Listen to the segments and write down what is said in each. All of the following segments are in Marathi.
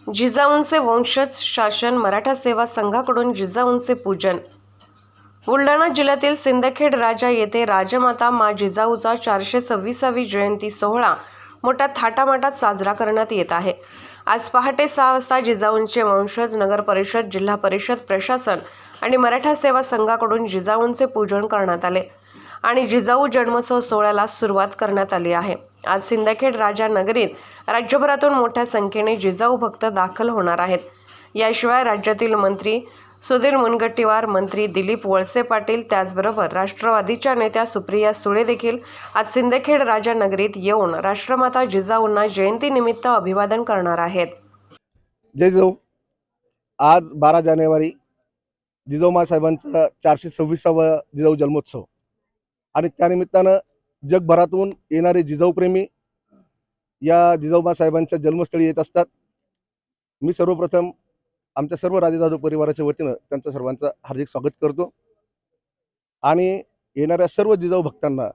जिजाऊंचे वंशज शासन मराठा सेवा संघाकडून जिजाऊंचे पूजन। बुलढाणा जिल्ह्यातील सिंदखेड राजा येथे राजमाता मा जिजाऊचा 426वी जयंती सोहळा मोठ्या थाटामाटात साजरा करण्यात येत आहे। आज पहाटे 6 वाजता जिजाऊंचे वंशज, नगर परिषद, जिल्हा परिषद प्रशासन आणि मराठा सेवा संघाकडून जिजाऊंचे पूजन करण्यात आले आणि जिजाऊ जन्मोत्सव सोहळ्याला सुरुवात करण्यात आली आहे। आज सिंदखेड राजा नगरीत राज्यभरातून मोठ्या संख्येने जिजाऊ भक्त दाखल होणार आहेत। याशिवाय राज्यातील मंत्री सुधीर मुनगंटीवार, मंत्री दिलीप वळसे पाटील, त्याचबरोबर राष्ट्रवादीच्या नेत्या सुप्रिया सुळे देखील आज सिंदखेड राजा नगरीत येऊन राष्ट्रमाता जिजाऊंना जयंतीनिमित्त अभिवादन करणार आहेत। जय जिजाऊ। आज 12 जानेवारी जिजाऊ साहेबांचा 426वा जिजाऊ जन्मोत्सव आणि त्यानिमित्तानं जगभरातून येणारे जिजाऊ प्रेमी या जिजाऊ साहेबांच्या जन्मस्थळी येत असतात। मी सर्वप्रथम आमच्या सर्व राजे जाधव परिवाराच्या वतीनं त्यांचं सर्वांचं हार्दिक स्वागत करतो आणि येणाऱ्या सर्व जिजाऊ भक्तांना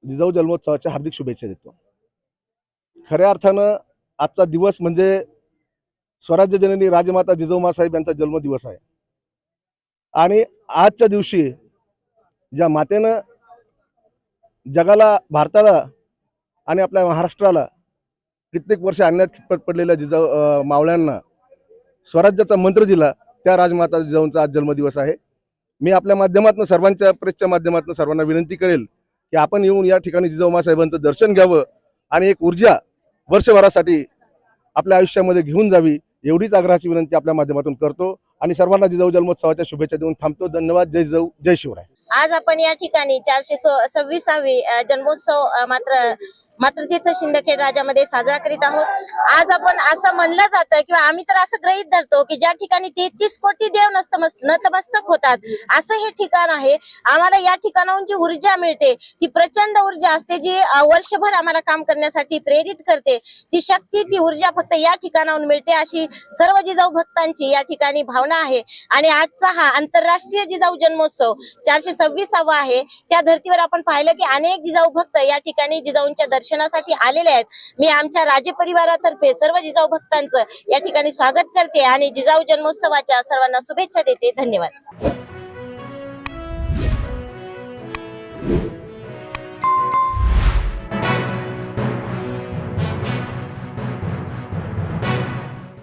जिजाऊ जन्मोत्सवाच्या हार्दिक शुभेच्छा देतो। खऱ्या अर्थानं आजचा दिवस म्हणजे स्वराज्य जननी राजमाता जिजाऊ साहेब यांचा जन्मदिवस आहे आणि आजच्या दिवशी ज्या मातेनं जगाला, भारताला आणि आपल्या महाराष्ट्राला कित्येक वर्ष अन्यायात खितपत पडलेल्या जिजाऊ मावळ्यांना स्वराज्याचा मंत्र दिला, त्या राजमाता जिजाऊंचा आज जन्मदिवस आहे। मी आपल्या माध्यमातून, सर्वांच्या प्रेसच्या माध्यमातून सर्वांना विनंती करेल की आपण येऊन या ठिकाणी जिजाऊ साहेबांचं दर्शन घ्यावं आणि एक ऊर्जा वर्षभरासाठी आपल्या आयुष्यामध्ये घेऊन जावी, एवढीच आग्रहाची विनंती आपल्या माध्यमातून करतो आणि सर्वांना जिजाऊ जन्मोत्सवाच्या शुभेच्छा देऊन थांबतो। धन्यवाद। जय जिजाऊ, जय शिवराय। आज आपण या ठिकाणी 426वी जन्मोत्सव मात्र तीर्थ सिंदखेड राजामध्ये साजरा करीत आहोत। आज आपण असं म्हणलं जातं किंवा आम्ही तर असं गृहीत धरतो की ज्या ठिकाणी 33 कोटी देव नतमस्तक होतात असं हे ठिकाण आहे। आम्हाला या ठिकाणाहून जी ऊर्जा मिळते ती प्रचंड ऊर्जा असते, जी वर्षभर आम्हाला काम करण्यासाठी प्रेरित करते। ती शक्ती, ती ऊर्जा फक्त या ठिकाणाहून मिळते, अशी सर्व जिजाऊ भक्तांची या ठिकाणी भावना आहे। आणि आजचा हा आंतरराष्ट्रीय जिजाऊ जन्मोत्सव 426वा आहे। त्या धर्तीवर आपण पाहिलं की अनेक जिजाऊ भक्त या ठिकाणी जिजाऊंच्या दर्शनासाठी आलेले आहेत। मी आमच्या राजे परिवारातर्फे सर्व जिजाऊ भक्तांचं या ठिकाणी स्वागत करते आणि जिजाऊ जन्मोत्सवाच्या सर्वांना शुभेच्छा देते। धन्यवाद।